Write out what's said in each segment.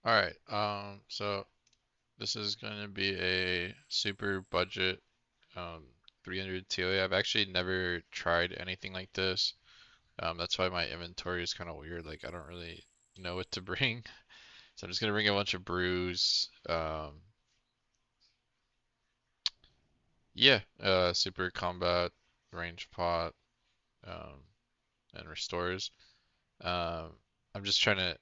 Alright, so this is going to be a super budget, um, 300 TOA. I've actually never tried anything like this. That's why my inventory is kind of weird. Like, I don't really know what to bring. So I'm just gonna bring a bunch of brews. Yeah, super combat, range pot, um, and restores. Um, I'm just trying to.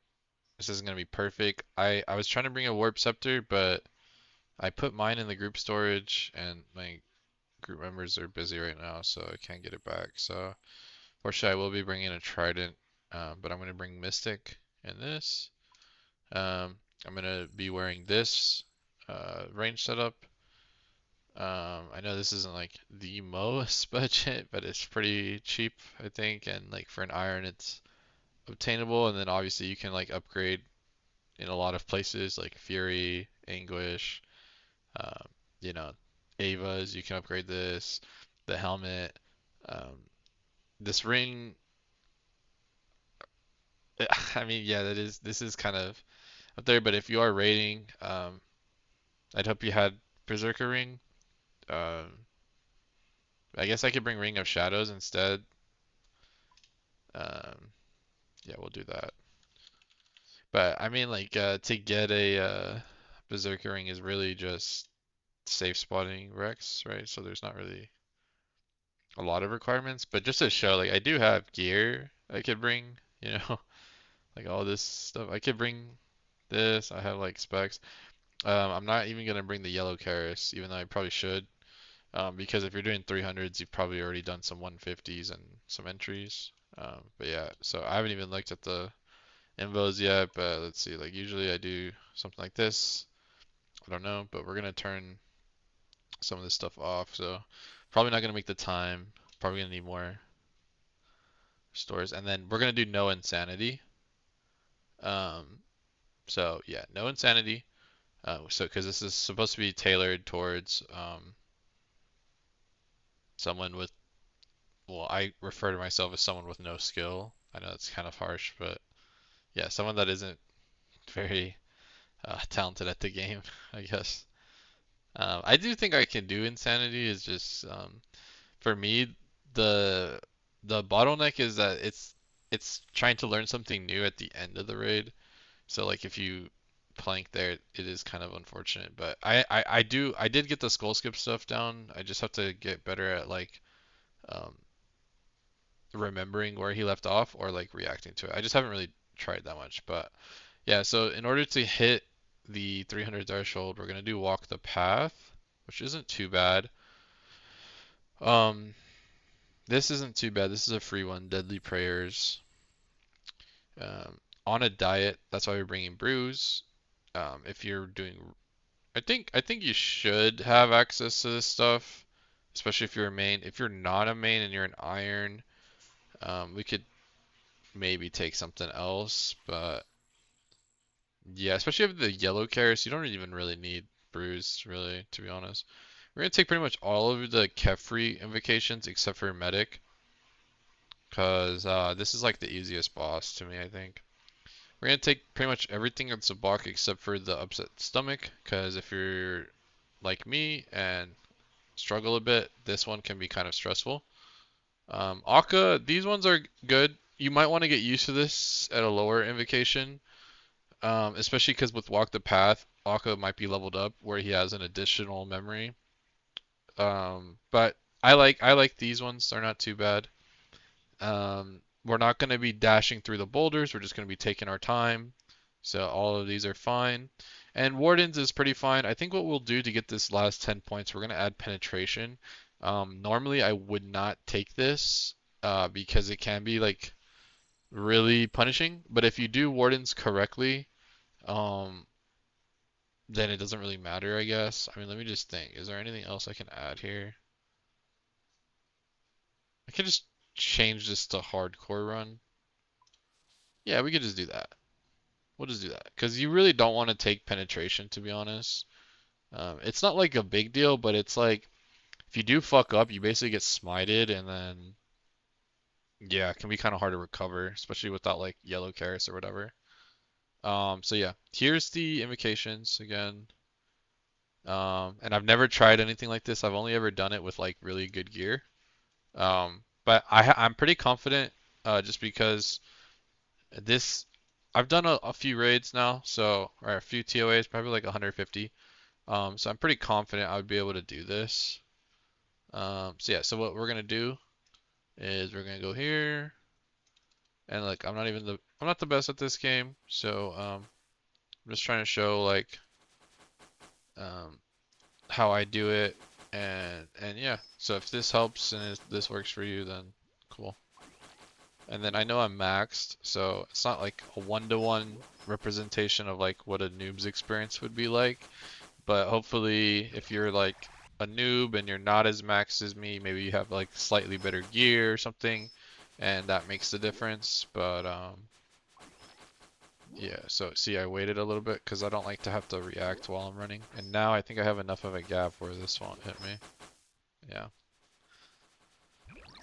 This isn't gonna be perfect. I was trying to bring a warp scepter, but I put mine in the group storage, and my group members are busy right now, so I can't get it back. So, fortunately, I will be bringing a trident, but I'm gonna bring Mystic in this. I'm gonna be wearing this range setup. I know this isn't like the most budget, but it's pretty cheap, I think, and like for an iron, it's obtainable. And then obviously you can like upgrade in a lot of places like Fury, Anguish, um, you know, Avas. You can upgrade this, the helmet, um, this ring. I mean, yeah, that is this is kind of up there. But if you are raiding, I'd hope you had Berserker ring. Um, I guess I could bring Ring of Shadows instead. Um, yeah, we'll do that. But I mean, like, to get a Berserker ring is really just safe spotting Rex, right? So there's not really a lot of requirements. But just to show, like, I do have gear I could bring, you know, like all this stuff. I could bring this. I have like specs. I'm not even gonna bring the yellow Karis, even though I probably should. Because if you're doing 300s, you've probably already done some 150s and some entries. But yeah, so I haven't even looked at the invos yet, but let's see. Like usually I do something like this. I don't know, but we're gonna turn some of this stuff off. So probably not gonna make the time. Probably gonna need more stores, and then we're gonna do no insanity. Um, so yeah, no insanity. So because this is supposed to be tailored towards someone with, well, I refer to myself as someone with no skill. I know it's kind of harsh, but yeah, someone that isn't very talented at the game, I guess. I do think I can do insanity. Is just for me the the bottleneck is that it's trying to learn something new at the end of the raid. So like if you plank there, it is kind of unfortunate. But I did get the skull skip stuff down. I just have to get better at like um, remembering where he left off or like reacting to it. I just haven't really tried that much. But yeah, so in order to hit the 300 threshold, we're gonna do walk the path, which isn't too bad. Um, this isn't too bad. This is a free one. Deadly prayers. On a diet, that's why we're bringing brews. If you're doing, I think you should have access to this stuff, especially if you're a main. If you're not a main and you're an iron, we could maybe take something else. But yeah, especially if the yellow carrots, you don't even really need brews, really, to be honest. We're gonna take pretty much all of the Kephri invocations except for medic, cause this is like the easiest boss to me, I think. We're gonna take pretty much everything in Zebak except for the upset stomach, because if you're like me and struggle a bit, this one can be kind of stressful. Akkha, these ones are good. You might want to get used to this at a lower invocation, especially because with Walk the Path, Akkha might be leveled up where he has an additional memory. But I like these ones. They're not too bad. We're not going to be dashing through the boulders. We're just going to be taking our time. So all of these are fine. And Wardens is pretty fine. I think what we'll do to get this last 10 points, we're going to add penetration. Normally I would not take this because it can be like really punishing. But if you do Wardens correctly, um, then it doesn't really matter, I guess. I mean, let me just think. Is there anything else I can add here? I can just change this to hardcore run. Yeah, we could just do that. We'll just do that because you really don't want to take penetration, to be honest. It's not like a big deal, but it's like if you do fuck up, you basically get smited, and then yeah, it can be kind of hard to recover, especially without like yellow carrots or whatever. So yeah, here's the invocations again. And I've never tried anything like this. I've only ever done it with like really good gear. But I'm pretty confident, just because this I've done a few raids now, so or a few TOAs, probably like 150. So I'm pretty confident I would be able to do this. So yeah, so what we're gonna do is we're gonna go here, and like I'm not the best at this game, so I'm just trying to show like um, how I do it, and yeah. So if this helps and this works for you, then cool. And then I know I'm maxed, so it's not like a one-to-one representation of like what a noob's experience would be like. But hopefully, if you're like a noob and you're not as maxed as me, maybe you have like slightly better gear or something, and that makes the difference. But yeah, so see, I waited a little bit because I don't like to have to react while I'm running. And now I think I have enough of a gap where this won't hit me. Yeah.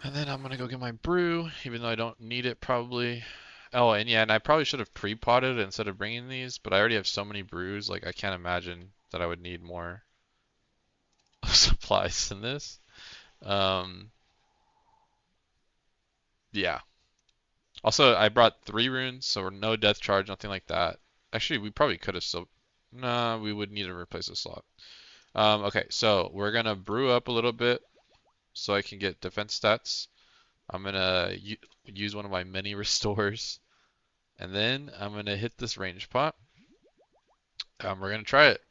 And then I'm gonna go get my brew, even though I don't need it probably. Oh, and yeah, and I probably should have pre-potted instead of bringing these, but I already have so many brews, like I can't imagine that I would need more supplies than this. Um, yeah. Also, I brought 3 runes, so no death charge, nothing like that. Actually, we probably could have still. Nah, we would need to replace the slot. Okay, so we're gonna brew up a little bit so I can get defense stats. I'm gonna use one of my many restores, and then I'm gonna hit this range pot. We're gonna try it.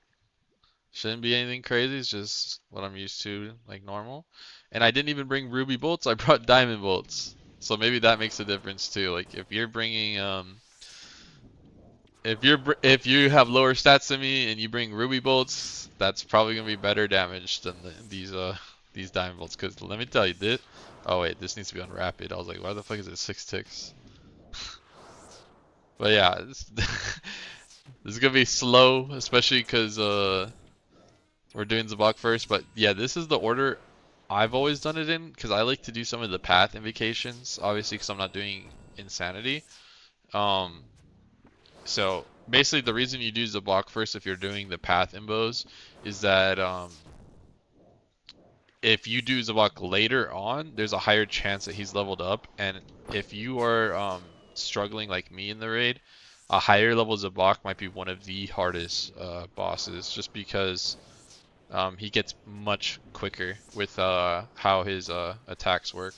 Shouldn't be anything crazy. It's just what I'm used to, like normal. And I didn't even bring ruby bolts. I brought diamond bolts. So maybe that makes a difference too. Like if you're bringing if you have lower stats than me and you bring ruby bolts, that's probably gonna be better damage than these diamond bolts. Cause let me tell you this. Oh wait, this needs to be on rapid. I was like, why the fuck is it 6 ticks? But yeah, this is gonna be slow, especially cause we're doing Zebak first. But yeah, this is the order I've always done it in because I like to do some of the path invocations, obviously because I'm not doing insanity. Um, So basically, the reason you do the block first if you're doing the path imbos is that if you do Zabak later on, there's a higher chance that he's leveled up, and if you are struggling like me in the raid, a higher level Zabak might be one of the hardest bosses, just because he gets much quicker with how his attacks work.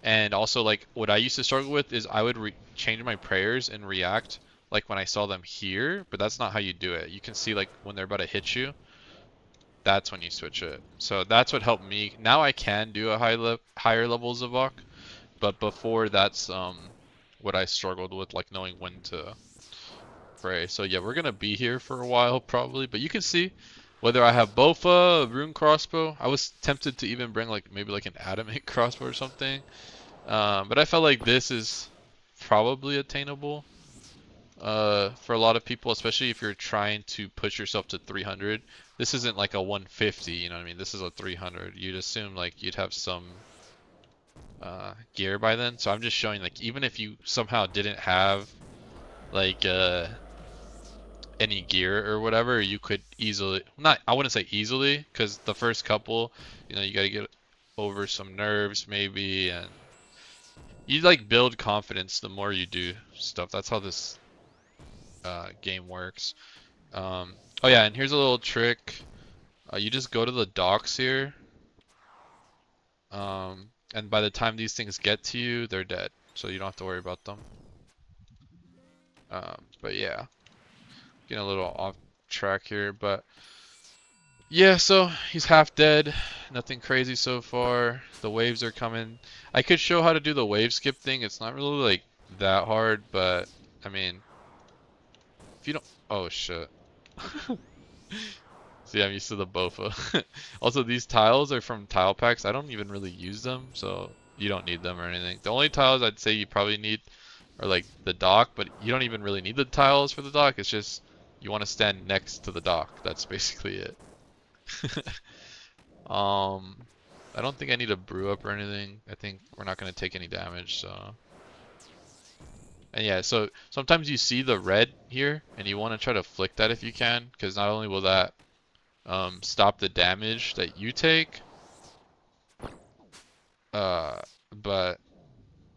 And also, like, what I used to struggle with is I would change my prayers and react like when I saw them here, but that's not how you do it. You can see, like, when they're about to hit you, that's when you switch it. So that's what helped me. Now I can do a higher levels of Vok, but before that's what I struggled with, like knowing when to pray. So yeah, we're gonna be here for a while probably, but you can see whether I have Bofa, Rune Crossbow. I was tempted to even bring like maybe like an Adamant crossbow or something. But I felt like this is probably attainable for a lot of people, especially if you're trying to push yourself to 300. This isn't like a 150, you know what I mean? This is a 300. You'd assume like you'd have some gear by then. So I'm just showing like even if you somehow didn't have like any gear or whatever, you could easily, not, I wouldn't say easily, because the first couple, you know, you gotta get over some nerves maybe, and you like build confidence the more you do stuff. That's how this game works. Oh yeah, and here's a little trick. You just go to the docks here, and by the time these things get to you, they're dead, so you don't have to worry about them. But yeah, getting a little off track here, but yeah, so he's half dead. Nothing crazy so far. The waves are coming. I could show how to do the wave skip thing. It's not really like that hard, but I mean, if you don't, oh shit. See, I'm used to the Bofa. Also, these tiles are from tile packs. I don't even really use them, so you don't need them or anything. The only tiles I'd say you probably need are like the dock, but you don't even really need the tiles for the dock. It's just you want to stand next to the dock. That's basically it. Um, I don't think I need to brew up or anything. I think we're not going to take any damage, so And yeah, so sometimes you see the red here, and you want to try to flick that if you can, because not only will that stop the damage that you take, uh, but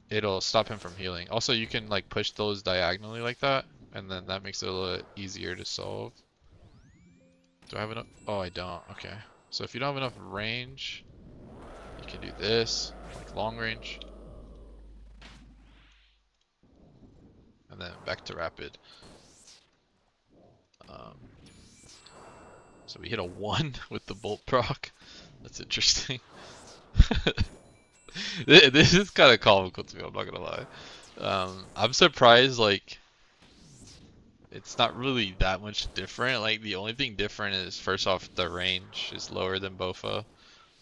it'll stop him from healing. Also, you can like push those diagonally like that, and then that makes it a little easier to solve. Do I have enough? Oh, I don't. Okay. So if you don't have enough range, you can do this, like long range, and then back to rapid. Um, so we hit a 1 with the bolt proc. That's interesting. This is kind of comical to me, I'm not gonna lie. I'm surprised, like, it's not really that much different. Like, the only thing different is, first off, the range is lower than Bofa,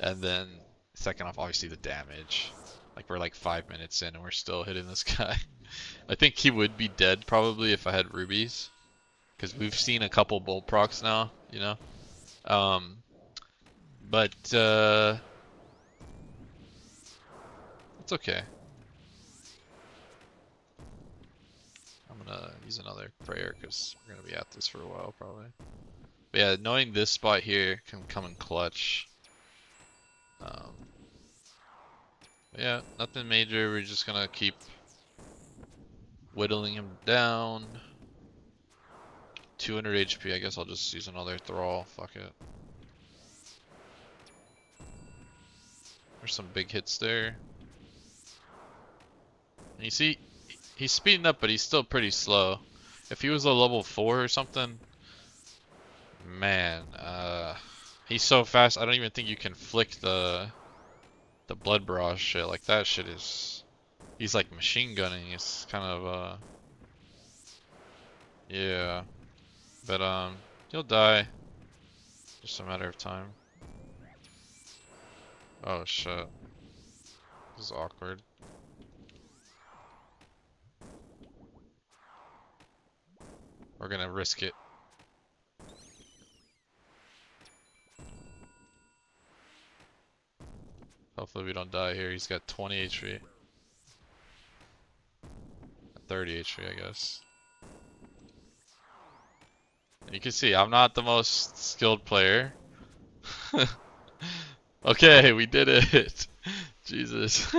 and then, second off, obviously the damage. Like, we're like 5 minutes in and we're still hitting this guy. I think he would be dead probably if I had rubies, because we've seen a couple bolt procs now, you know? Um, but it's okay. I'm gonna use another prayer because we're gonna be at this for a while probably. But yeah, knowing this spot here can come in clutch. Um, yeah, nothing major. We're just gonna keep whittling him down. 200 HP. I guess I'll just use another thrall. Fuck it. There's some big hits there. And you see, he's speeding up, but he's still pretty slow. If he was a level 4 or something, man, he's so fast. I don't even think you can flick the blood barrage shit. Like that shit is, he's like machine gunning. It's kind of yeah. But he'll die. Just a matter of time. Oh shit. This is awkward. We're gonna risk it. Hopefully we don't die here. He's got 20 HP. 30 HP, I guess. And you can see I'm not the most skilled player. Okay, we did it. Jesus.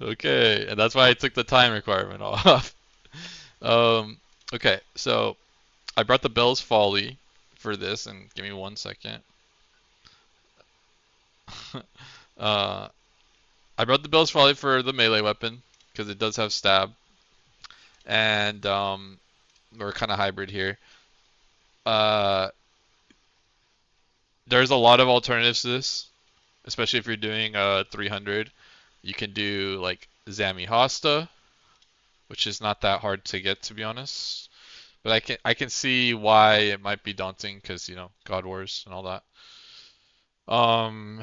Okay, and that's why I took the time requirement off. Um, okay, so I brought the Bell's Folly for this, and give me 1 second. uh, I brought the Bell's Folly for the melee weapon because it does have stab, and we're kind of hybrid here. Uh, there's a lot of alternatives to this, especially if you're doing 300. You can do like Zami Hosta, which is not that hard to get, to be honest. But I can see why it might be daunting because God Wars and all that. Um,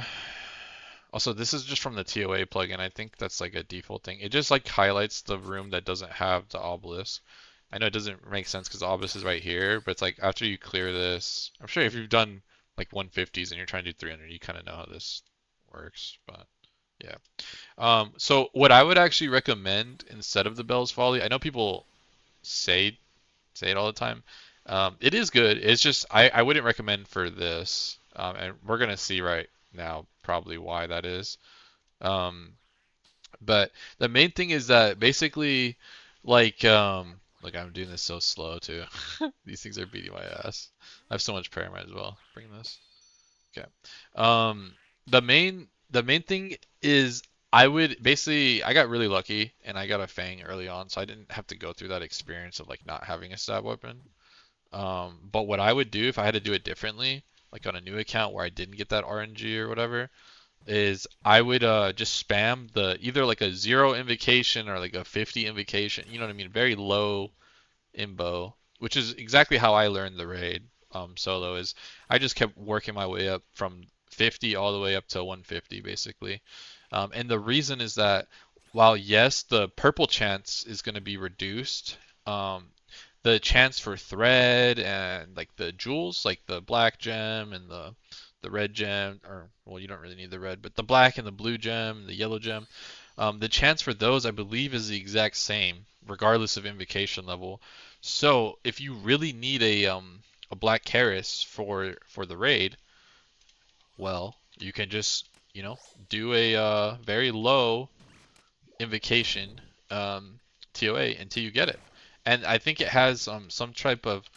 Also, this is just from the TOA plugin. I think that's like a default thing. It just like highlights the room that doesn't have the obelisk. I know it doesn't make sense because the obelisk is right here, but it's like after you clear this, I'm sure if you've done like 150s and you're trying to do 300, you kind of know how this works. But yeah. So what I would actually recommend instead of the Bell's Folly, I know people say it all the time. It is good. It's just I wouldn't recommend for this, and we're gonna see right now probably why that is. Um, but the main thing is that basically, like I'm doing this so slow too. These things are beating my ass. I have so much prayer, might as well bring this. Okay. Um, the main thing is I would basically I got really lucky and I got a Fang early on, so I didn't have to go through that experience of like not having a stab weapon. But what I would do if I had to do it differently, like on a new account where I didn't get that RNG or whatever, is I would just spam the either like a 0 invocation or like a 50 invocation. You know what I mean? Very low imbo, which is exactly how I learned the raid solo. Is I just kept working my way up from 50 all the way up to 150 basically. And the reason is that while yes, the purple chance is going to be reduced, um, the chance for thread and like the jewels, like the black gem and the red gem, or well, you don't really need the red, but the black and the blue gem, the yellow gem, The chance for those, I believe, is the exact same, regardless of invocation level. So if you really need a Black Keris for the raid, well, you can just do a very low invocation um, TOA until you get it. And I think it has some type of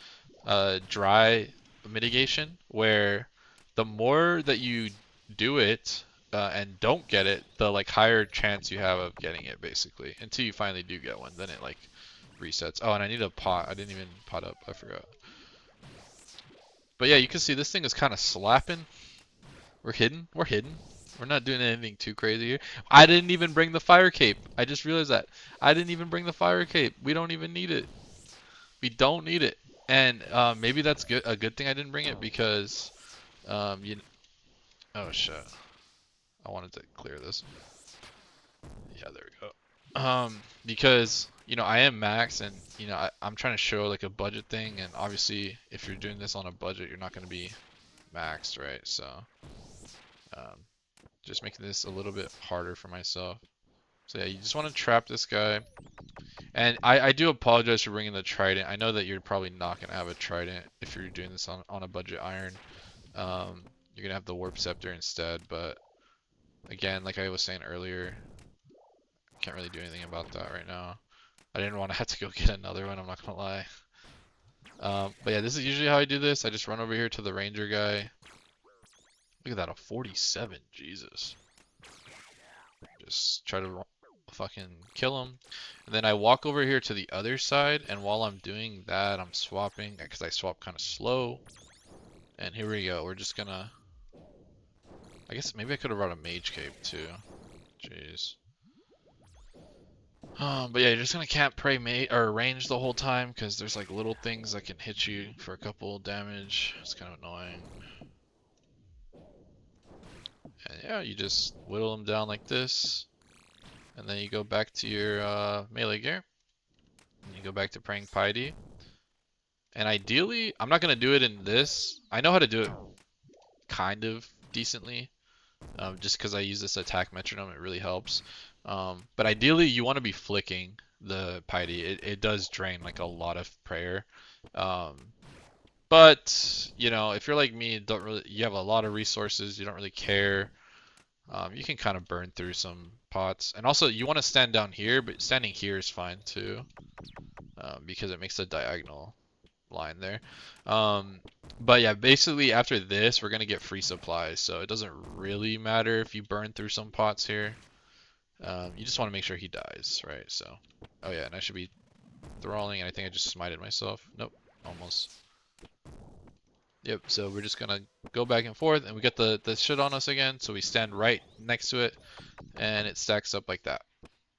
dry mitigation where the more that you do it and don't get it, the like higher chance you have of getting it basically until you finally do get one. Then it like resets. Oh, and I need a pot. I didn't even pot up. I forgot. But yeah, you can see this thing is kind of slapping. We're hidden. We're hidden. We're not doing anything too crazy here. I didn't even bring the fire cape. I just realized that. I didn't even bring the fire cape. We don't even need it. We don't need it. And maybe that's good. A good thing I didn't bring it because you. Oh shit. I wanted to clear this. Yeah, there we go. Because I am max, and I'm trying to show like a budget thing, and obviously if you're doing this on a budget, you're not going to be maxed, right? So um, just making this a little bit harder for myself. So yeah, you just want to trap this guy. And I do apologize for bringing the trident. I know that you're probably not going to have a trident if you're doing this on a budget iron. You're going to have the warp scepter instead, but again, like I was saying earlier, can't really do anything about that right now. I didn't want to have to go get another one, I'm not going to lie. But yeah, this is usually how I do this. I just run over here to the ranger guy. Look at that, a 47, Jesus. Just try to fucking kill him. And then I walk over here to the other side, and while I'm doing that, I'm swapping, because I swap kind of slow. And here we go, we're just gonna... I guess maybe I could have brought a mage cape too. Jeez. But yeah, you're just gonna camp, pray, or range the whole time, because there's like little things that can hit you for a couple damage. It's kind of annoying. And yeah, you just whittle them down like this. And then you go back to your melee gear. And you go back to praying piety. And ideally, I'm not going to do it in this. I know how to do it kind of decently. Just because I use this attack metronome, it really helps. But ideally, you want to be flicking the piety. It does drain like a lot of prayer. But, if you're like me, you have a lot of resources, you don't really care. You can kind of burn through some pots. And also, you want to stand down here, but standing here is fine too. Because it makes a diagonal line there. But yeah, basically after this, we're going to get free supplies. So it doesn't really matter if you burn through some pots here. You just want to make sure he dies, right? So, oh yeah, and I should be thralling, and I think I just smited myself. Nope, almost. Yep, so we're just gonna go back and forth, and we get the shit on us again, so we stand right next to it, and it stacks up like that.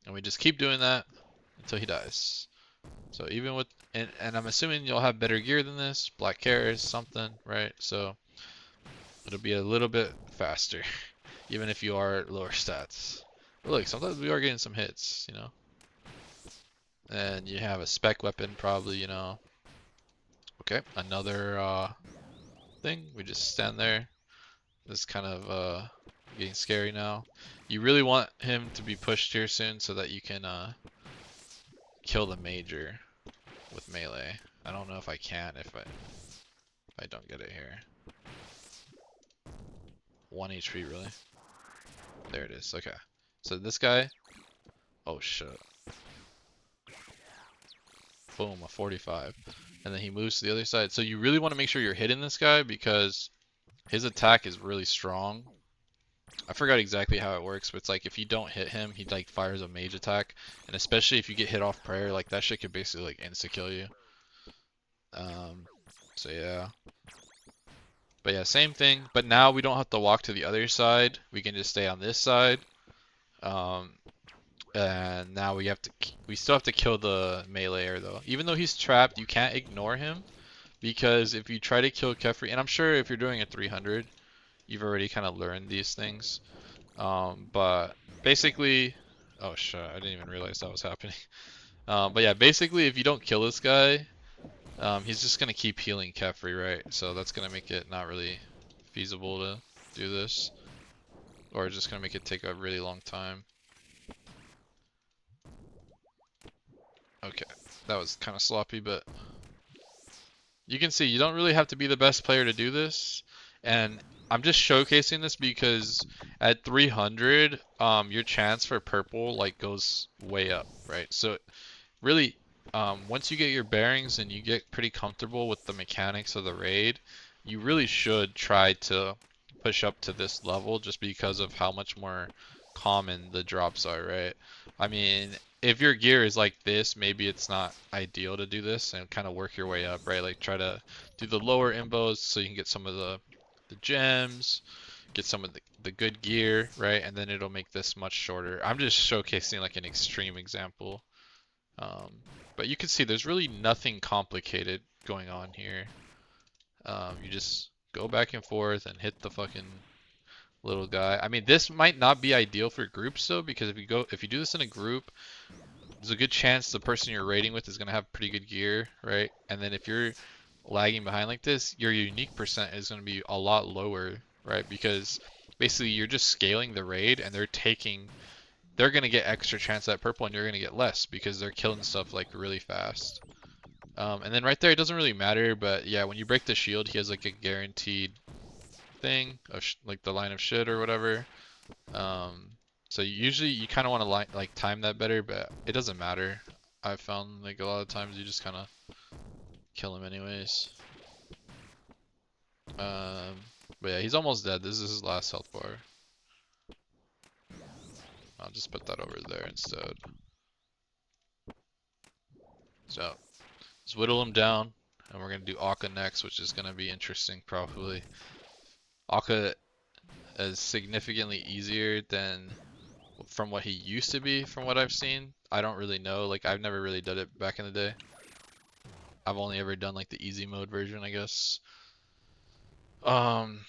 And we just keep doing that until he dies. So even with, and I'm assuming you'll have better gear than this, Black Keris, something, right? So it'll be a little bit faster, even if you are at lower stats. But look, sometimes we are getting some hits, And you have a spec weapon probably, Okay, another thing. We just stand there. This is kind of getting scary now. You really want him to be pushed here soon so that you can kill the major with melee. I don't know if I can if I don't get it here. 1 HP really. There it is. Okay. So this guy. Oh shit. Boom, a 45. And then he moves to the other side. So you really want to make sure you're hitting this guy because his attack is really strong. I forgot exactly how it works, but it's like if you don't hit him, he like fires a mage attack. And especially if you get hit off prayer, like that shit could basically like insta-kill you. So yeah. But yeah, same thing. But now we don't have to walk to the other side. We can just stay on this side. And now we still have to kill the meleeer though. Even though he's trapped, you can't ignore him. Because if you try to kill Kephri, and I'm sure if you're doing a 300, you've already kind of learned these things. But basically, oh shit, I didn't even realize that was happening. But yeah, basically if you don't kill this guy, he's just gonna keep healing Kephri, right? So that's gonna make it not really feasible to do this. Or it's just gonna make it take a really long time. Okay, that was kind of sloppy, but you can see you don't really have to be the best player to do this. And I'm just showcasing this because at 300, your chance for purple like goes way up, right? So really, once you get your bearings and you get pretty comfortable with the mechanics of the raid, you really should try to push up to this level just because of how much more common the drops are, right? I mean, if your gear is like this, maybe it's not ideal to do this and kind of work your way up, right? Like try to do the lower invos so you can get some of the gems, get some of the good gear, right? And then it'll make this much shorter. I'm just showcasing like an extreme example. Um, but you can see there's really nothing complicated going on here. You just go back and forth and hit the fucking little guy. I mean, this might not be ideal for groups though, because if you do this in a group, there's a good chance the person you're raiding with is gonna have pretty good gear, right? And then if you're lagging behind like this, your unique percent is gonna be a lot lower, right? Because basically you're just scaling the raid and they're gonna get extra chance at purple and you're gonna get less because they're killing stuff like really fast. And then right there, it doesn't really matter, but yeah, when you break the shield, he has like a guaranteed thing of like the line of shit or whatever. Um, so usually you kind of want to like time that better, but it doesn't matter. I've found like a lot of times you just kind of kill him anyways. Um, but yeah, he's almost dead. This is his last health bar. I'll just put that over there instead. So just whittle him down, and we're gonna do Akkha next, which is gonna be interesting probably. Akkha is significantly easier than from what he used to be, from what I've seen. I don't really know. Like I've never really done it back in the day. I've only ever done like the easy mode version, I guess. Um,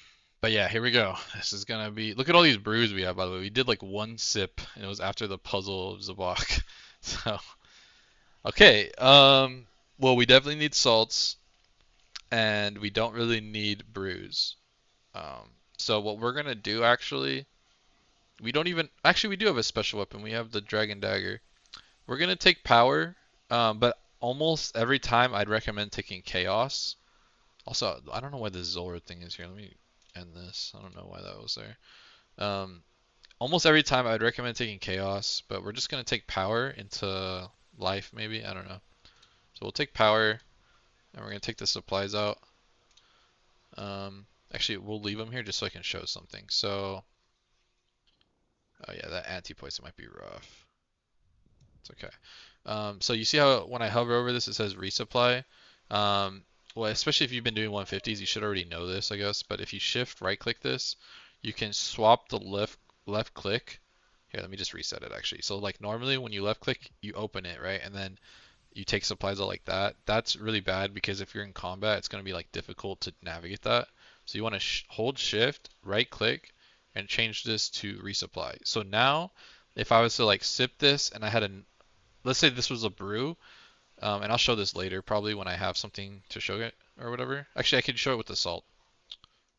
but yeah, here we go. This is gonna be. Look at all these brews we have, by the way. We did like one sip, and it was after the puzzle of Zebak. So okay. Well, we definitely need salts, and we don't really need brews. Um, so what we're gonna do actually, we don't even. Actually, we do have a special weapon. We have the Dragon Dagger. We're gonna take power, but almost every time I'd recommend taking chaos. Also, I don't know why this Zora thing is here. Let me end this. I don't know why that was there. Um, almost every time I'd recommend taking chaos, but we're just gonna take power into life maybe. I don't know. So we'll take power, and we're gonna take the supplies out. Actually, we'll leave them here just so I can show something. So, oh yeah, that anti-poison might be rough. It's okay. So you see how when I hover over this, it says resupply. Well, especially if you've been doing 150s, you should already know this, I guess. But if you shift right click this, you can swap the left click. Here, let me just reset it actually. So like normally when you left click, you open it, right? And then you take supplies out like that. That's really bad because if you're in combat, it's going to be like difficult to navigate that. So you want to hold shift, right click, and change this to resupply. So now if I was to like sip this and I had a, let's say this was a brew, and I'll show this later, probably when I have something to show it or whatever. Actually, I can show it with the salt.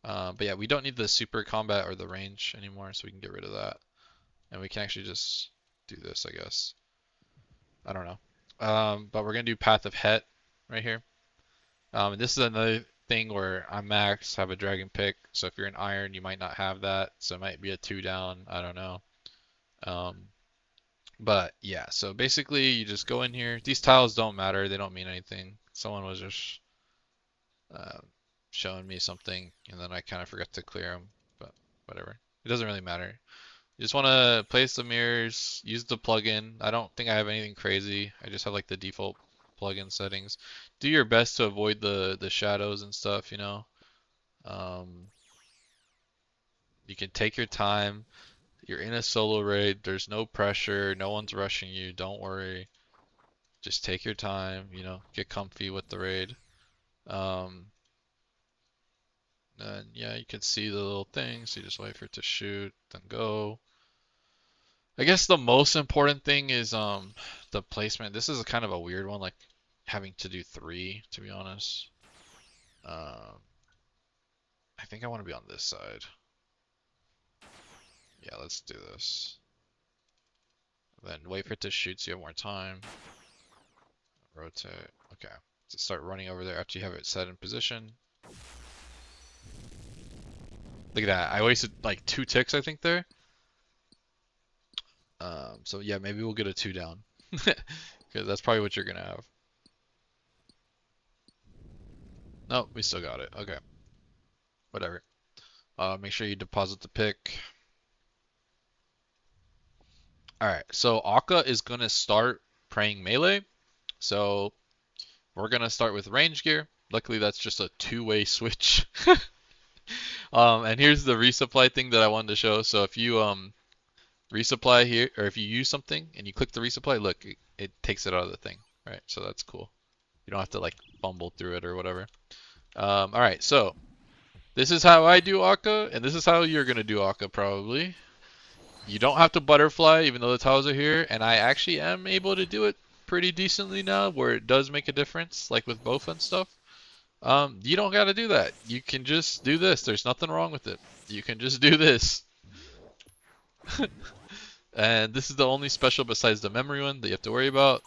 But yeah, we don't need the super combat or the range anymore, so we can get rid of that. And we can actually just do this, I guess. I don't know. But we're gonna do Path of Het right here. And this is another thing where I'm max, have a dragon pick. So if you're in iron, you might not have that. So it might be a 2 down. I don't know. Um, But yeah, so basically you just go in here. These tiles don't matter. They don't mean anything. Someone was just uh, showing me something, and then I kind of forgot to clear them. But whatever. It doesn't really matter. You just want to place the mirrors, use the plugin. I don't think I have anything crazy. I just have like the default plugin settings. Do your best to avoid the shadows and stuff, you know. Um, you can take your time. You're in a solo raid. There's no pressure. No one's rushing you. Don't worry. Just take your time, you know, get comfy with the raid. Um, and yeah, you can see the little things. You just wait for it to shoot, then go. I guess the most important thing is the placement. This is a kind of a weird one, like having to do 3, to be honest. Um, I think I want to be on this side. Yeah, let's do this. Then wait for it to shoot so you have more time. rotate. Okay. So start running over there after you have it set in position. Look at that. I wasted like 2 ticks, I think, there. So yeah, maybe we'll get a 2 down. Because that's probably what you're gonna have. No, we still got it. Okay. Whatever. Make sure you deposit the pick. Alright, so Akkha is gonna start praying melee. So we're gonna start with range gear. Luckily that's just a 2-way switch. And here's the resupply thing that I wanted to show. So if you resupply here, or if you use something and you click the resupply, look, it takes it out of the thing, right? So that's cool. You don't have to like fumble through it or whatever. All right, so this is how I do Akkha, and this is how you're gonna do Akkha probably. You don't have to butterfly, even though the tiles are here, and I actually am able to do it pretty decently now, where it does make a difference, like with Bofa and stuff. You don't gotta do that. You can just do this. There's nothing wrong with it. You can just do this. And this is the only special besides the memory one that you have to worry about.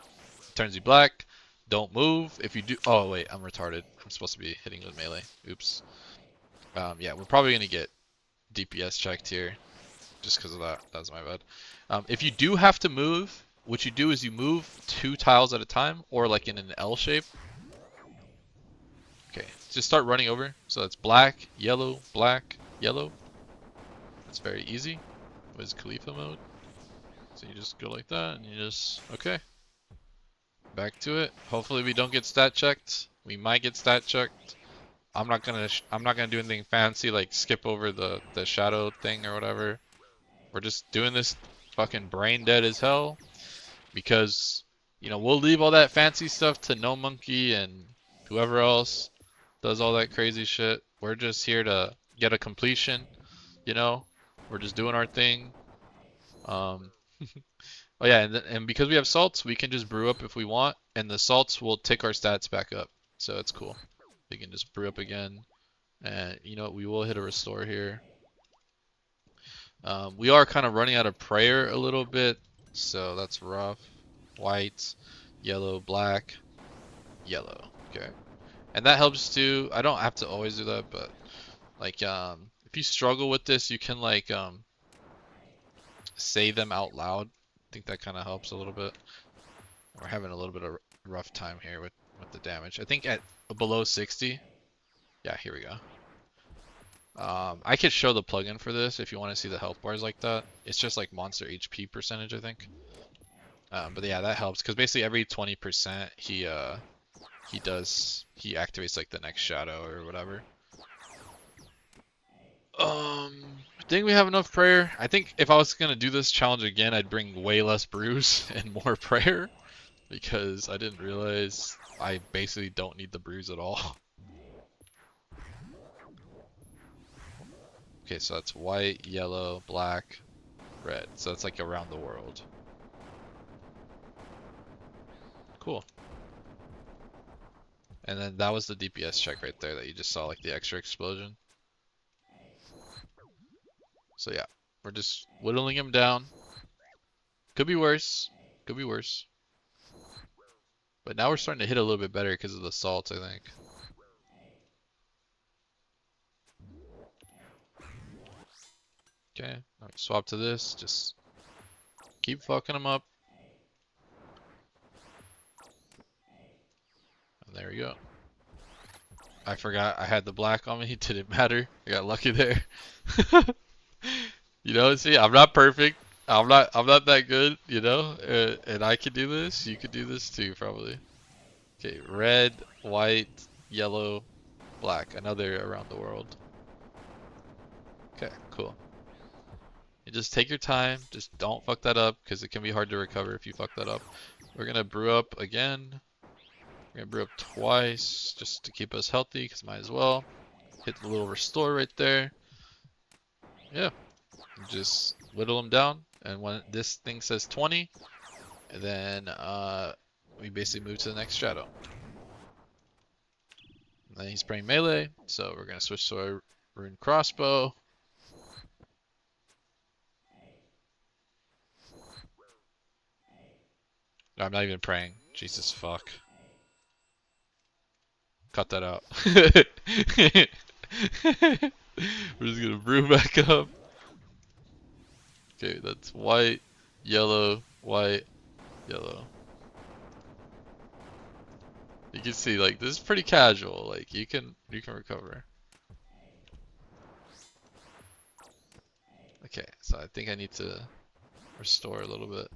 Turns you black. Don't move. If you do... Oh, wait. I'm retarded. I'm supposed to be hitting with melee. Oops. Yeah, we're probably going to get DPS checked here. Just because of that. That was my bad. If you do have to move, what you do is you move 2 tiles at a time, or like in an L shape. Okay, just start running over. So that's black, yellow, yellow. That's very easy. What is Khalifa mode? So you just go like that, and you just... Okay. Back to it. Hopefully we don't get stat checked. We might get stat checked. I'm not gonna do anything fancy like skip over the shadow thing or whatever. We're just doing this fucking brain dead as hell because you know we'll leave all that fancy stuff to No Monkey and whoever else does all that crazy shit. We're just here to get a completion, you know. We're just doing our thing. Oh yeah, and because we have salts, we can just brew up if we want, and the salts will tick our stats back up. So it's cool. We can just brew up again, and you know what? We will hit a restore here. We are kind of running out of prayer a little bit, so that's rough. White, yellow, black, yellow. Okay, and that helps too. I don't have to always do that, but like if you struggle with this, you can like say them out loud. I think that kind of helps a little bit. We're having a little bit of rough time here with the damage. I think at below 60. Yeah, here we go. I could show the plugin for this if you want to see the health bars like that. It's just like monster HP percentage, I think. But yeah, that helps because basically every 20% he activates like the next shadow or whatever. I think we have enough prayer. I think if I was gonna do this challenge again, I'd bring way less brews and more prayer because I didn't realize I basically don't need the brews at all. Okay, so that's white, yellow, black, red. So that's like around the world. Cool. And then that was the DPS check right there that you just saw, like the extra explosion. So yeah, we're just whittling him down. Could be worse. Could be worse. But now we're starting to hit a little bit better because of the salt, I think. Okay, swap to this. Just keep fucking him up. And there we go. I forgot I had the black on me. It didn't matter. I got lucky there. You know, see, I'm not perfect. I'm not that good, you know? And I can do this. You could do this too, probably. Okay, red, white, yellow, black. Another around the world. Okay, cool. You just take your time. Just don't fuck that up because it can be hard to recover if you fuck that up. We're gonna brew up again. We're gonna brew up twice just to keep us healthy because might as well. Hit the little restore right there. Yeah. Just whittle them down. And when this thing says 20, then we basically move to the next shadow. And then he's playing melee, so we're gonna switch to our rune crossbow. I'm not even praying. Jesus fuck. cut that out. We're just gonna brew back up. Okay, that's white, yellow, white, yellow. You can see like this is pretty casual. Like you can recover. Okay, so I think I need to restore a little bit.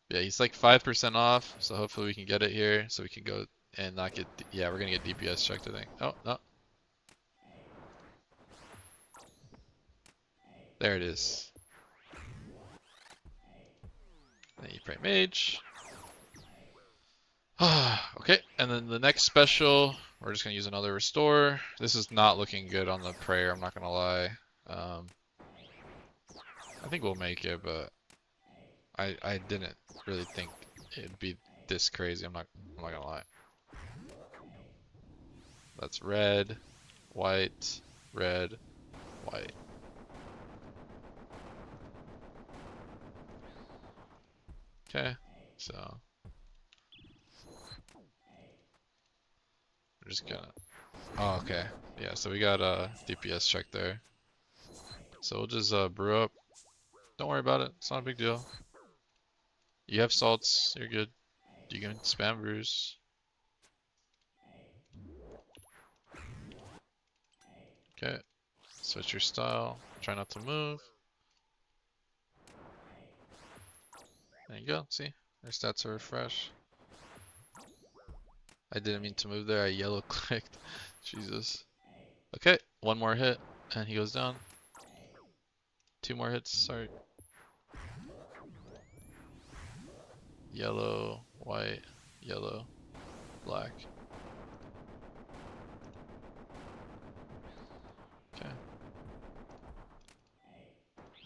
Yeah, he's like 5% off, so hopefully we can get it here, so we can go and not get. Yeah, we're gonna get DPS checked, I think. Oh no, there it is. Then you pray mage. Okay, and then the next special, we're just gonna use another restore. This is not looking good on the prayer, I'm not gonna lie. I think we'll make it, but I didn't really think it'd be this crazy. I'm not gonna lie. That's red, white, red, white. Okay, so we're just gonna. Oh, okay. Yeah, so we got a DPS check there. So we'll just brew up. Don't worry about it. It's not a big deal. You have salts. You're good. You can spam brews. Okay. Switch your style. Try not to move. There you go. See? Their stats are refreshed. I didn't mean to move there. I yellow clicked. Jesus. Okay. One more hit. And he goes down. 2 more hits. Sorry. Yellow, white, yellow, black. Okay.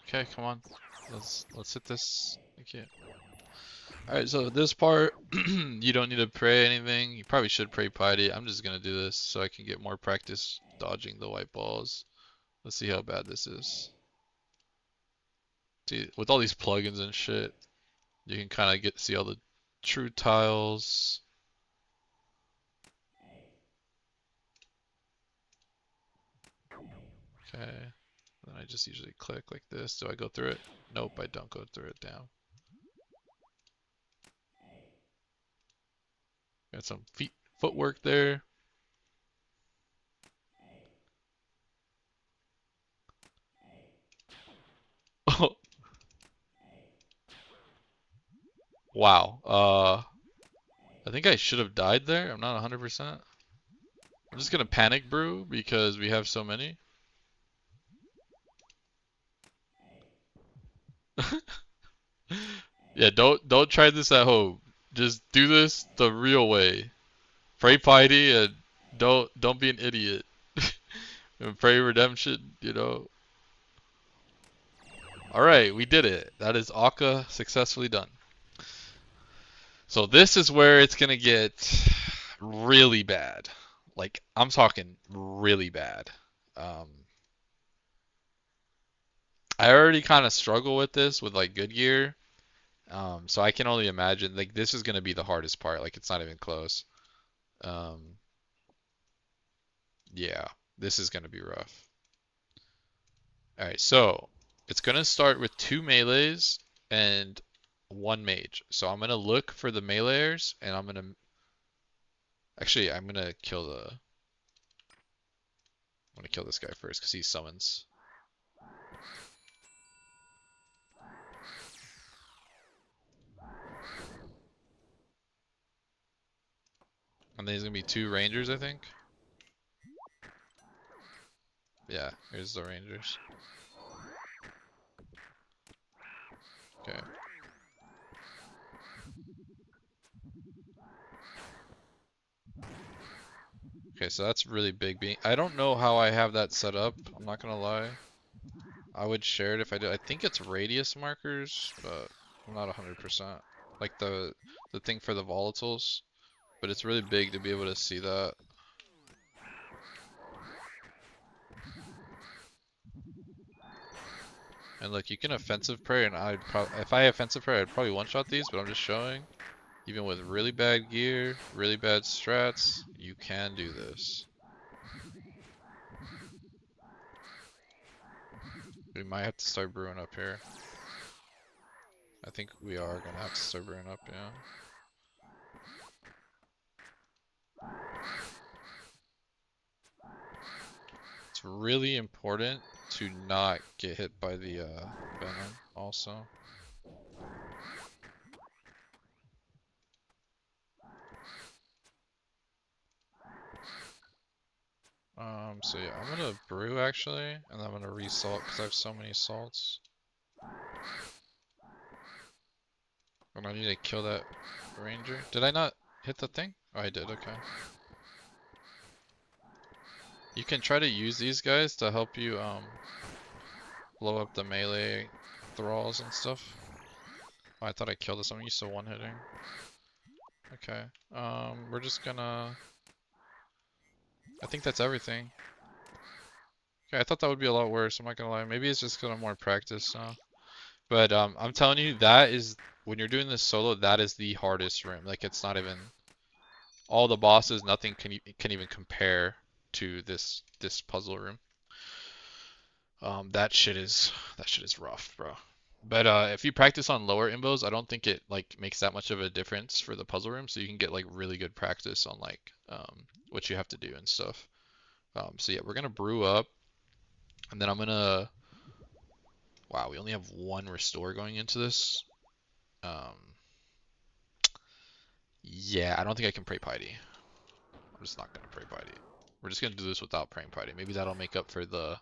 Okay, come on. Let's hit this. Okay. Alright, so this part, you don't need to pray anything. You probably should pray piety. I'm just gonna do this so I can get more practice dodging the white balls. Let's see how bad this is. See, with all these plugins and shit, you can kind of see all the true tiles. Okay. Then I just usually click like this. Do I go through it? Nope, I don't go through it. Down. Got some footwork there. Oh. Wow. I think I should have died there. I'm not 100%. I'm just gonna panic brew because we have so many. Yeah, don't try this at home. Just do this the real way. Pray piety and don't be an idiot. And pray redemption, you know. Alright, we did it. That is Akkha successfully done. So this is where it's gonna get really bad. Like, I'm talking really bad. I already kind of struggle with this with like good gear. So I can only imagine like this is gonna be the hardest part. Like it's not even close. Um, yeah, this is gonna be rough. All right, so it's gonna start with 2 melees and 1 mage. So I'm gonna look for the meleeers, and I'm gonna kill this guy first because he summons. And then there's gonna be 2 rangers, I think. Yeah, here's the rangers. Okay. Okay, so that's really big. I don't know how I have that set up. I'm not gonna lie. I would share it if I did. I think it's radius markers, but I'm not 100%. Like the thing for the volatiles, but it's really big to be able to see that. And look, you can offensive prayer, and if I offensive prayer, I'd probably one-shot these, but I'm just showing. Even with really bad gear, really bad strats, You can do this. We might have to start brewing up here. I think we are gonna have to start brewing up, yeah. It's really important to not get hit by the venom also. So yeah, I'm gonna brew actually, and I'm gonna resalt because I have so many salts. And I need to kill that ranger. Did I not hit the thing? Oh, I did, okay. You can try to use these guys to help you blow up the melee thralls and stuff. Oh, I thought I killed this. I'm used to one-hitting. Okay. We're just gonna... I think that's everything. Okay, I thought that would be a lot worse, I'm not gonna lie. Maybe it's just because I'm more practiced now. But I'm telling you, that is... When you're doing this solo, that is the hardest room. Like, it's not even... All the bosses, nothing can even compare to this puzzle room. That shit is rough, bro. But if you practice on lower invos, I don't think it like makes that much of a difference for the puzzle room. So you can get like really good practice on like what you have to do and stuff. So yeah, we're gonna brew up, and then I'm gonna. Wow, we only have one restore going into this. Um, yeah, I don't think I can pray piety. I'm just not gonna pray piety. We're just gonna do this without praying piety. Maybe that'll make up for the.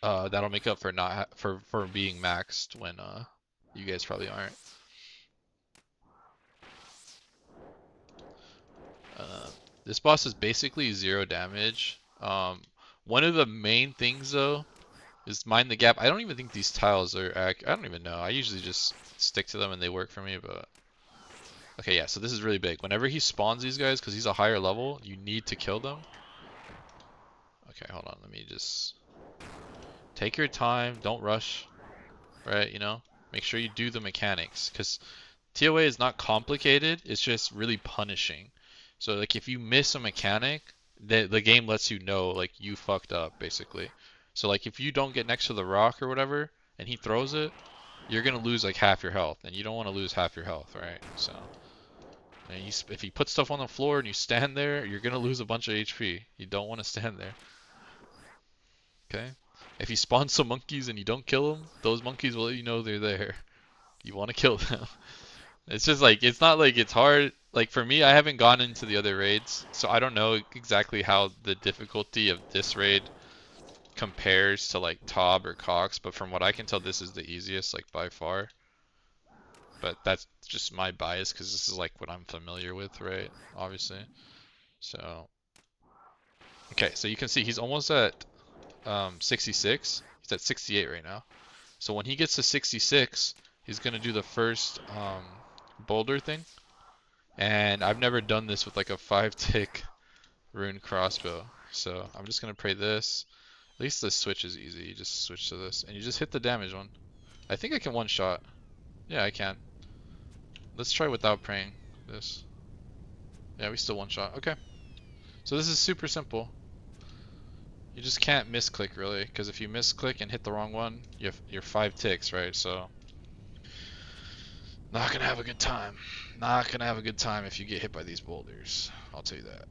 That'll make up for not for being maxed when you guys probably aren't. This boss is basically 0 damage. One of the main things though is mind the gap. I don't even think these tiles are accurate. I don't even know. I usually just stick to them and they work for me, but okay, yeah, so this is really big. Whenever he spawns these guys, because he's a higher level, you need to kill them. Okay, hold on. Let me just take your time. Don't rush, right? You know, make sure you do the mechanics, because TOA is not complicated. It's just really punishing. So like if you miss a mechanic, the game lets you know like you fucked up basically. So like if you don't get next to the rock or whatever and he throws it, you're gonna lose like half your health, and you don't want to lose half your health, right? So and if you put stuff on the floor and you stand there, you're gonna lose a bunch of HP. You don't want to stand there. Okay? If you spawn some monkeys and you don't kill them, those monkeys will let you know they're there. You want to kill them. It's just like, it's not like it's hard. Like for me, I haven't gone into the other raids, so I don't know exactly how the difficulty of this raid compares to like Tob or Cox, but from what I can tell, this is the easiest, like by far. But that's just my bias because this is like what I'm familiar with, right? Obviously. So, okay, so you can see he's almost at 66. He's at 68 right now. So when he gets to 66, he's gonna do the first boulder thing. And I've never done this with like a 5-tick rune crossbow. So I'm just gonna pray this. At least the switch is easy. You just switch to this and you just hit the damage one. I think I can one shot. Yeah, I can. Let's try without praying this. Yeah, we still one shot. Okay. So this is super simple. You just can't misclick really, because if you misclick and hit the wrong one, you're 5 ticks, right? So not gonna have a good time. Not gonna have a good time if you get hit by these boulders. I'll tell you that.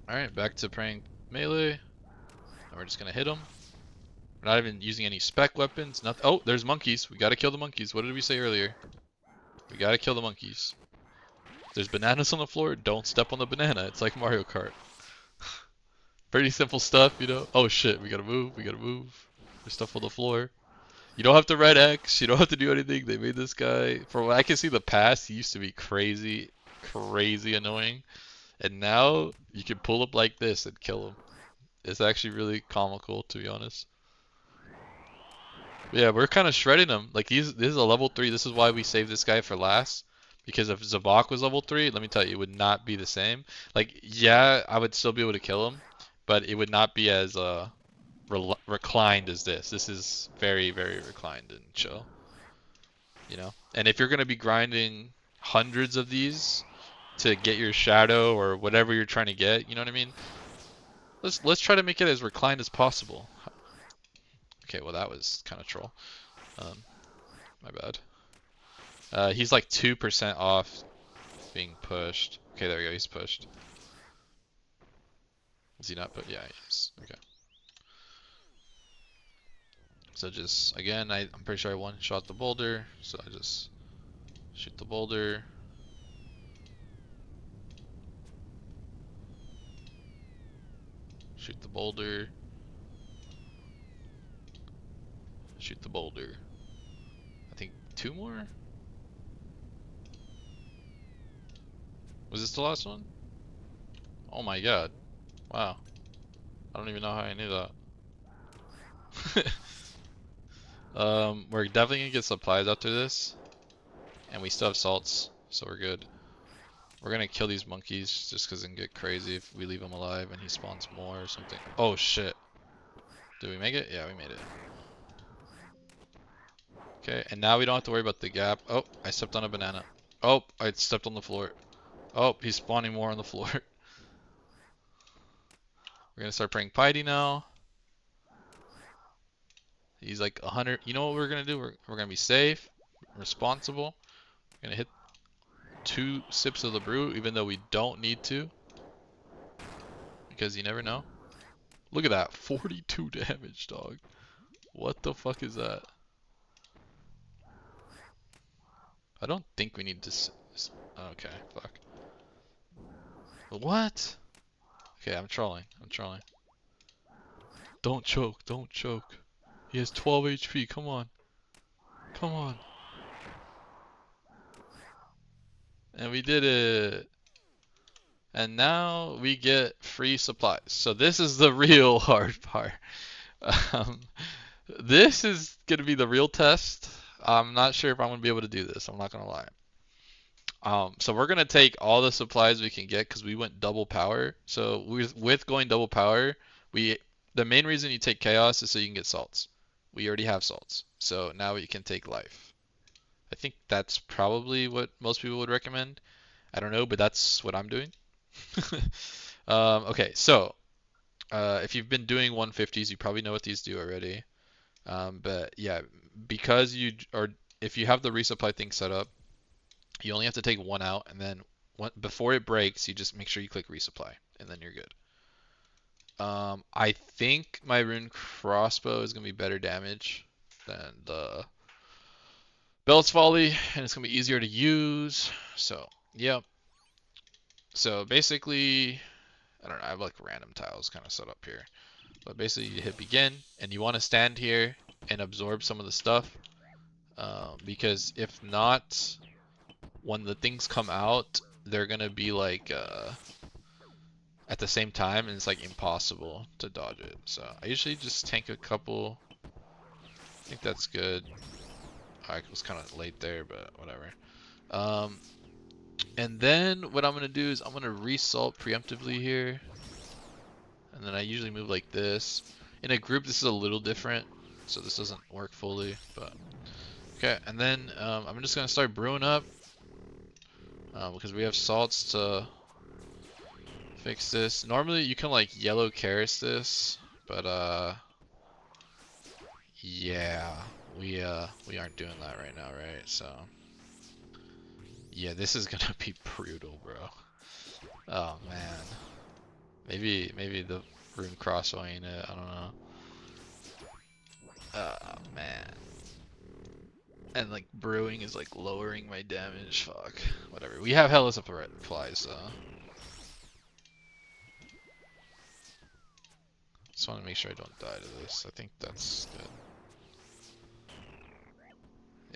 Alright, back to praying melee. And we're just gonna hit them. We're not even using any spec weapons. Nothing. Oh, there's monkeys. We gotta kill the monkeys. What did we say earlier? We gotta kill the monkeys. If there's bananas on the floor, don't step on the banana. It's like Mario Kart. Pretty simple stuff, you know? Oh shit, we gotta move. We gotta move. There's stuff on the floor. You don't have to red X. You don't have to do anything. They made this guy. From what I can see, the past, he used to be crazy, crazy annoying. And now you can pull up like this and kill him. It's actually really comical, to be honest. But yeah, we're kind of shredding him. Like this is a level 3. This is why we saved this guy for last. Because if Zebak was level 3, let me tell you, it would not be the same. Like, yeah, I would still be able to kill him, but it would not be as reclined as this. This is very, very reclined and chill. You know? And if you're gonna be grinding hundreds of these, to get your shadow or whatever you're trying to get. You know what I mean? Let's try to make it as reclined as possible. Okay, well that was kind of troll. My bad. He's like 2% off being pushed. Okay, there we go. He's pushed. Is he not put? Yeah, he is. Okay. So just again, I'm pretty sure I one-shot the boulder. So I just shoot the boulder. Shoot the boulder. Shoot the boulder. I think 2 more? Was this the last one? Oh my god. Wow. I don't even know how I knew that. We're definitely gonna get supplies after this. And we still have salts, so we're good. We're gonna kill these monkeys just because they can get crazy if we leave him alive and he spawns more or something. Oh shit. Did we make it? Yeah, we made it. Okay, and now we don't have to worry about the gap. Oh, I stepped on a banana. Oh, I stepped on the floor. Oh, he's spawning more on the floor. We're gonna start praying piety now. He's like 100. You know what we're gonna do? We're gonna be safe, responsible. We're gonna hit 2 sips of the brew, even though we don't need to, because you never know. Look at that, 42 damage, dog. What the fuck is that? I don't think we need to. Okay, fuck. What? Okay, I'm trolling. I'm trolling. Don't choke. Don't choke. He has 12 HP. Come on. Come on. And we did it. And now we get free supplies. So this is the real hard part. Um, this is going to be the real test. I'm not sure if I'm going to be able to do this. I'm not going to lie. So we're going to take all the supplies we can get because we went double power. So with going double power, the main reason you take chaos is so you can get salts. We already have salts. So now we can take life. I think that's probably what most people would recommend. I don't know, but that's what I'm doing. Okay, so if you've been doing 150s, you probably know what these do already. But yeah, because if you have the resupply thing set up, you only have to take 1 out, and then before it breaks, you just make sure you click resupply, and then you're good. I think my rune crossbow is gonna be better damage than the Belt's Volley, and it's gonna be easier to use. So yeah. So basically, I don't know. I have like random tiles kind of set up here, but basically you hit begin, and you want to stand here and absorb some of the stuff, because if not, when the things come out, they're gonna be like at the same time, and it's like impossible to dodge it. So I usually just tank a couple. I think that's good. I was kind of late there, but whatever. And then what I'm gonna do is I'm gonna resalt preemptively here, and then I usually move like this. In a group, this is a little different, so this doesn't work fully. But okay, and then I'm just gonna start brewing up because we have salts to fix this. Normally you can like yellow Karis this, but yeah, we aren't doing that right now, right? So yeah, this is gonna be brutal, bro. Oh man, maybe the rune crossbow ain't it. I don't know. Oh man. And like brewing is like lowering my damage. Fuck. Whatever. We have hella supplies though. Just want to make sure I don't die to this. I think that's good.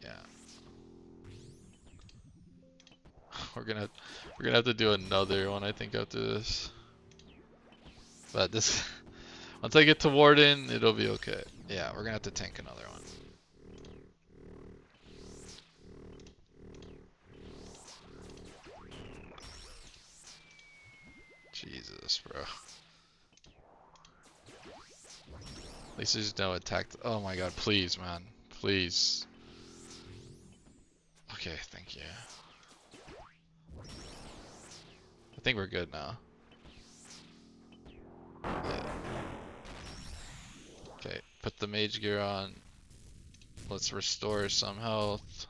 Yeah. We're gonna have to do another one I think after this. But this once I get to Warden, it'll be okay. Yeah, we're gonna have to tank another one. Jesus, bro. At least there's no attack. Oh my god, please, man. Please. Okay, thank you. I think we're good now. Yeah. Okay, put the mage gear on. Let's restore some health.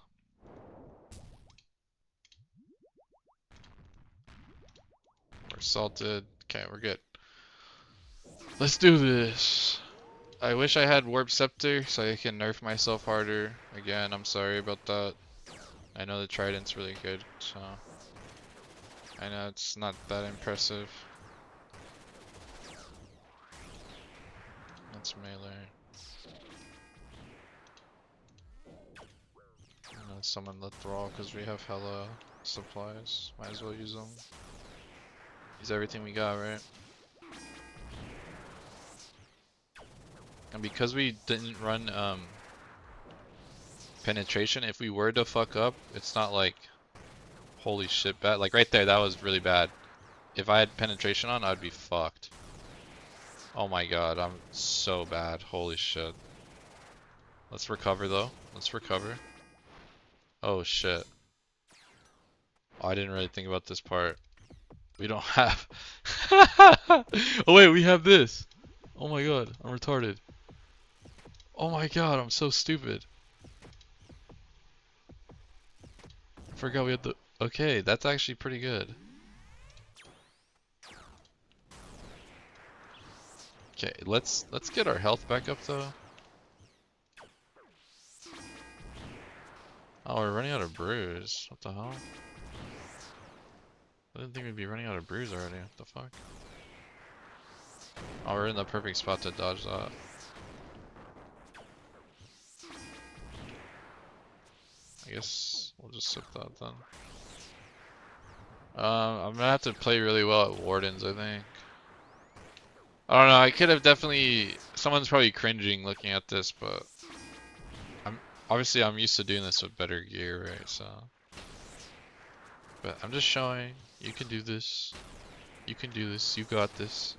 We're salted. Okay, we're good. Let's do this. I wish I had Warp Scepter so I can nerf myself harder. Again, I'm sorry about that. I know the Trident's really good, so I know it's not that impressive. That's melee. I'm gonna summon the Thrall because we have hella supplies. Might as well use them. Use everything we got, right? And because we didn't run penetration, if we were to fuck up, it's not like holy shit bad. Like right there, that was really bad. If I had penetration on, I'd be fucked. Oh my god, I'm so bad. Holy shit. Let's recover though. Let's recover. Oh shit. Oh, I didn't really think about this part. We don't have... Oh wait, we have this. Oh my god, I'm retarded. Oh my god, I'm so stupid. I forgot we had the... Okay, that's actually pretty good. Okay, let's get our health back up though. Oh, we're running out of brews. What the hell? I didn't think we'd be running out of brews already. What the fuck? Oh, we're in the perfect spot to dodge that. I guess we'll just sip that then. I'm gonna have to play really well at Wardens, I think. I don't know, I could have definitely... Someone's probably cringing looking at this, but... I'm used to doing this with better gear, right, so... But I'm just showing, you can do this. You can do this, you got this.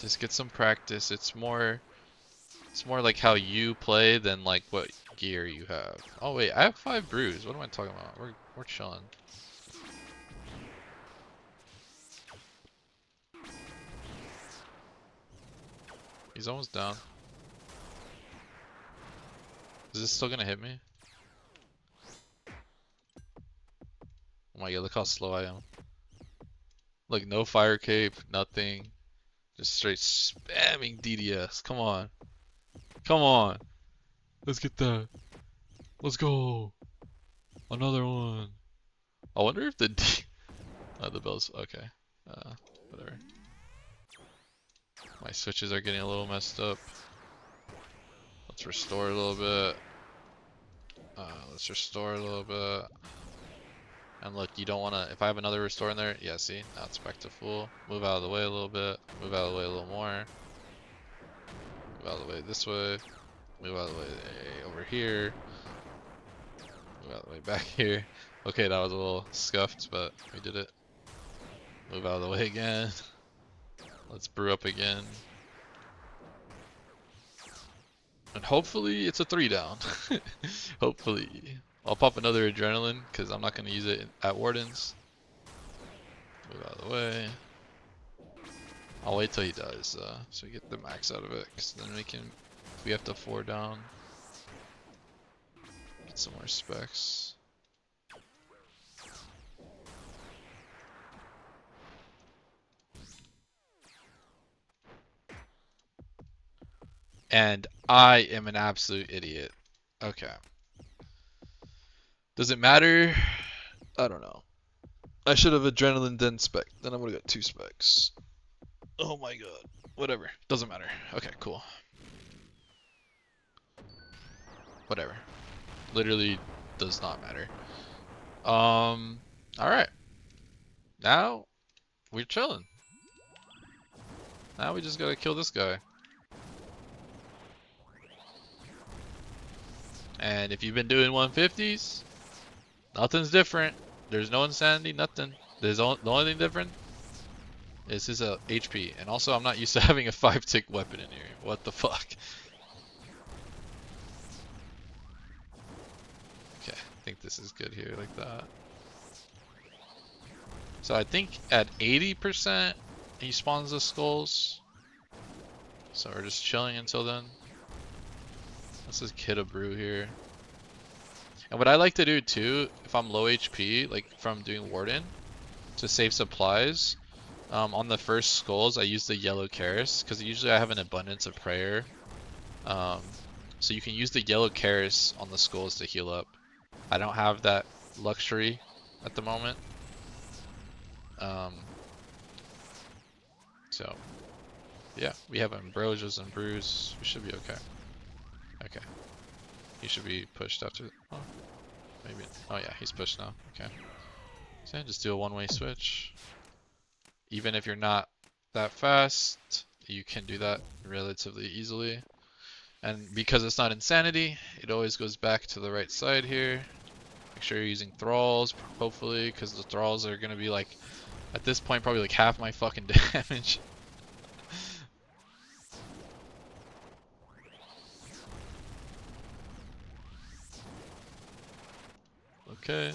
Just get some practice. It's more like how you play than like what gear you have. Oh wait, I have 5 brews. What am I talking about? We're chilling. He's almost down. Is this still gonna hit me? Oh my god, look how slow I am. Look, no fire cape, nothing. Just straight spamming DDS. Come on. Come on. Let's get that. Let's go. Another one. I wonder if the the bell's okay. Whatever. My switches are getting a little messed up. Let's restore a little bit. Let's restore a little bit. And look, you don't want to... If I have another restore in there... Yeah, see? Now it's back to full. Move out of the way a little bit. Move out of the way a little more. Move out of the way this way. Move out of the way over here. Move out of the way back here. Okay, that was a little scuffed, but we did it. Move out of the way again. Let's brew up again. And hopefully it's a 3 down. Hopefully. I'll pop another adrenaline because I'm not going to use it at Wardens. Move out of the way. I'll wait till he does so we get the max out of it because then we can, if we have to 4 down, get some more specs. And I am an absolute idiot. Okay. Does it matter? I don't know. I should have adrenaline then spec. Then I would have got 2 specs. Oh my god. Whatever. Doesn't matter. Okay, cool. Whatever. Literally does not matter. Alright. Now we're chilling. Now we just gotta kill this guy. And if you've been doing 150s, nothing's different. There's no insanity, nothing. The only thing different is his HP. And also, I'm not used to having a 5-tick weapon in here. What the fuck? Okay, I think this is good here, like that. So I think at 80% he spawns the skulls. So we're just chilling until then. Let's just kid a brew here. And what I like to do too, if I'm low HP, like from doing Warden, to save supplies, on the first skulls I use the yellow Karis, because usually I have an abundance of prayer. So you can use the yellow Karis on the skulls to heal up. I don't have that luxury at the moment. So yeah, we have Ambrosias and Brews. We should be okay. Okay. He should be pushed after. Oh, maybe. Oh yeah, he's pushed now. Okay. So yeah, just do a one-way switch. Even if you're not that fast, you can do that relatively easily. And because it's not insanity, it always goes back to the right side here. Make sure you're using thralls, hopefully, because the thralls are gonna be like, at this point, probably like half my fucking damage. Okay.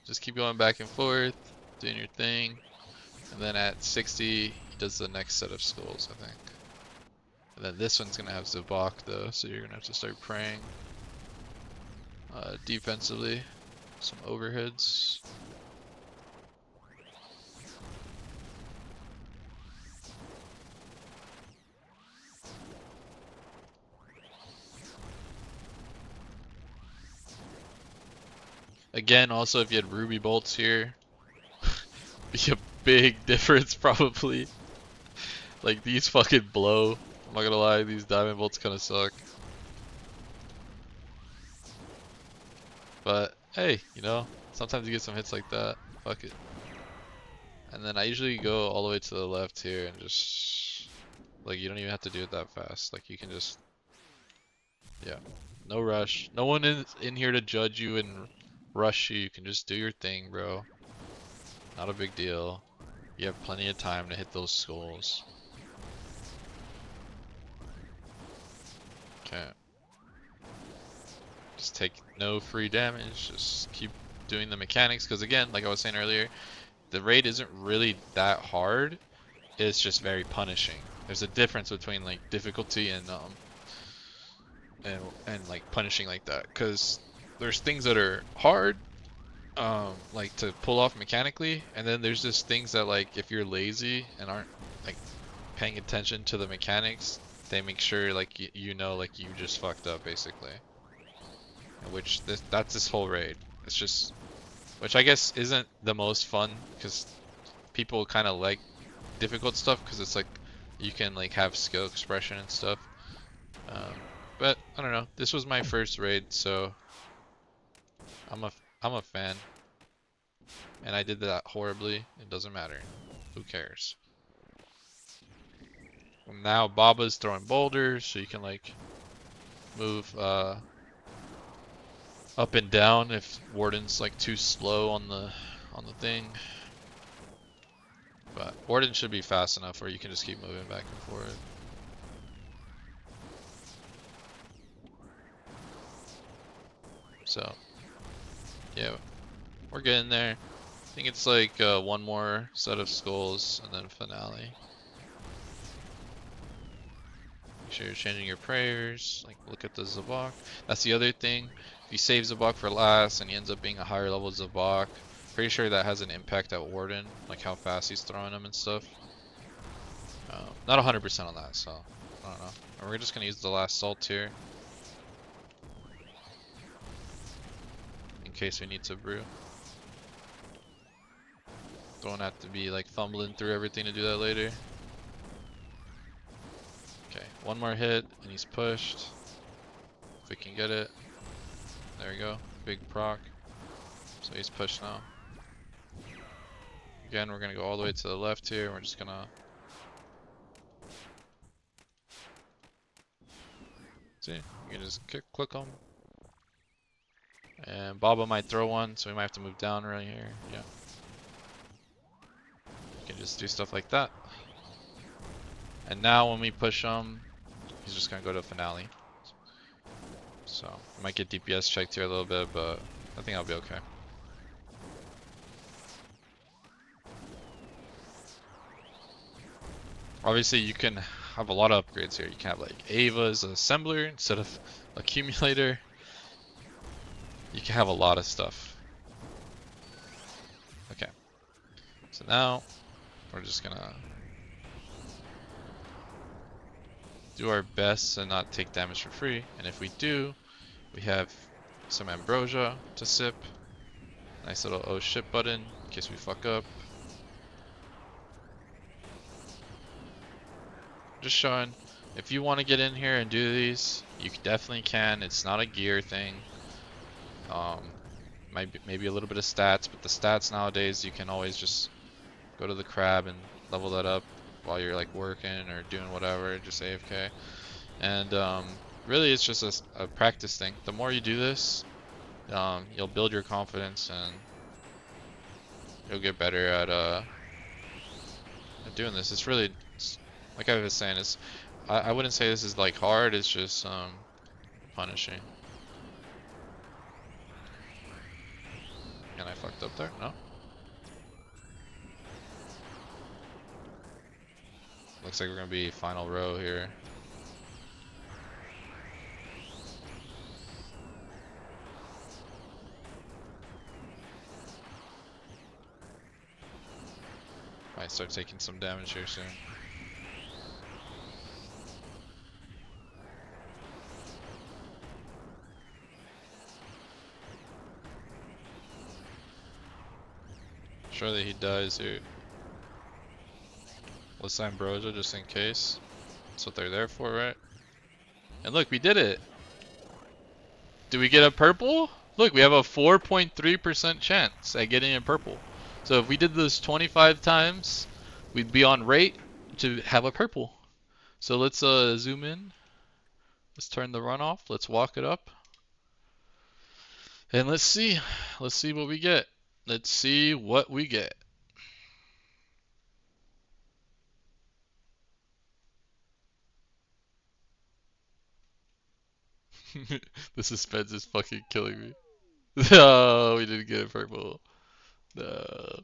Just keep going back and forth, doing your thing. And then at 60, he does the next set of skulls, I think. And then this one's gonna have Zebak though, so you're gonna have to start praying. Defensively, some overheads. Again, also if you had ruby bolts here, be a big difference probably. Like these fucking blow. I'm not gonna lie, these diamond bolts kind of suck. But hey, you know, sometimes you get some hits like that. Fuck it. And then I usually go all the way to the left here and just like you don't even have to do it that fast. Like you can just yeah, no rush. No one is in here to judge you and rush you. You can just do your thing, bro. Not a big deal. You have plenty of time to hit those skulls. Okay. Just take no free damage. Just keep doing the mechanics. Because again, like I was saying earlier, the raid isn't really that hard. It's just very punishing. There's a difference between like difficulty and like punishing like that. Because there's things that are hard, like to pull off mechanically, and then there's just things that like if you're lazy and aren't like paying attention to the mechanics, they make sure like you know like you just fucked up basically. Which that's this whole raid. It's just, which I guess isn't the most fun because people kind of like difficult stuff because it's like you can like have skill expression and stuff. But I don't know. This was my first raid, so I'm a fan. And I did that horribly. It doesn't matter. Who cares? And now Baba's throwing boulders, so you can like move up and down if Warden's like too slow on the thing. But Warden should be fast enough where you can just keep moving back and forth. So yeah, we're getting there. I think it's like one more set of skulls and then finale. Make sure you're changing your prayers. Like look at the Zebak. That's the other thing. If you save Zebak for last and he ends up being a higher level Zebak, pretty sure that has an impact at Warden, like how fast he's throwing them and stuff. Not 100% on that, so I don't know. And we're just gonna use the last salt here in case we need to brew. Don't have to be like fumbling through everything to do that later. Okay, one more hit and he's pushed. If we can get it. There we go. Big proc. So he's pushed now. Again, we're gonna go all the way to the left here. We're just gonna see. You can just click them. And Baba might throw one, so we might have to move down right here. Yeah. You can just do stuff like that. And now when we push him, he's just gonna go to finale. So I might get DPS checked here a little bit, but I think I'll be okay. Obviously, you can have a lot of upgrades here. You can have like Ava as an assembler instead of accumulator. You can have a lot of stuff. Okay, so now we're just gonna do our best and not take damage for free. And if we do, we have some ambrosia to sip. Nice little oh shit button in case we fuck up. Just showing, if you want to get in here and do these, you definitely can. It's not a gear thing. Maybe a little bit of stats, but the stats nowadays you can always just go to the crab and level that up while you're like working or doing whatever, just AFK. And really, it's just a practice thing. The more you do this, you'll build your confidence and you'll get better at doing this. It's really, like I was saying, I wouldn't say this is like hard. It's just punishing. And I fucked up there? No? Looks like we're gonna be final row here. Might start taking some damage here soon. Surely he dies here. Let's ambrosia just in case. That's what they're there for, right? And look, we did it! Do we get a purple? Look, we have a 4.3% chance at getting a purple. So if we did this 25 times, we'd be on rate to have a purple. So let's zoom in. Let's turn the run off. Let's walk it up. And let's see. Let's see what we get. Let's see what we get. The suspense is fucking killing me. No, we didn't get a purple. No.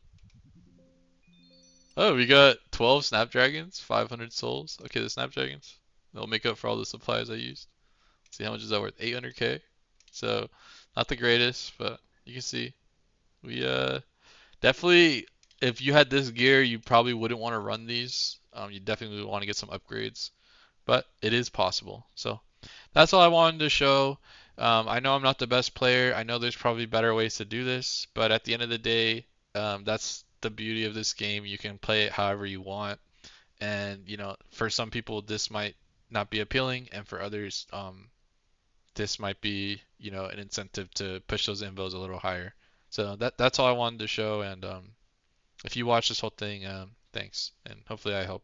Oh, we got 12 snapdragons, 500 souls. Okay, the snapdragons, they'll make up for all the supplies I used. Let's see how much is that worth? 800k. So, not the greatest, but you can see we definitely, if you had this gear, you probably wouldn't want to run these. You definitely would want to get some upgrades, but it is possible. So that's all I wanted to show. I know I'm not the best player. I know there's probably better ways to do this, but at the end of the day, that's the beauty of this game. You can play it however you want, and you know, for some people this might not be appealing, and for others, this might be, you know, an incentive to push those invos a little higher. So that's all I wanted to show, and if you watch this whole thing, thanks, and hopefully I help.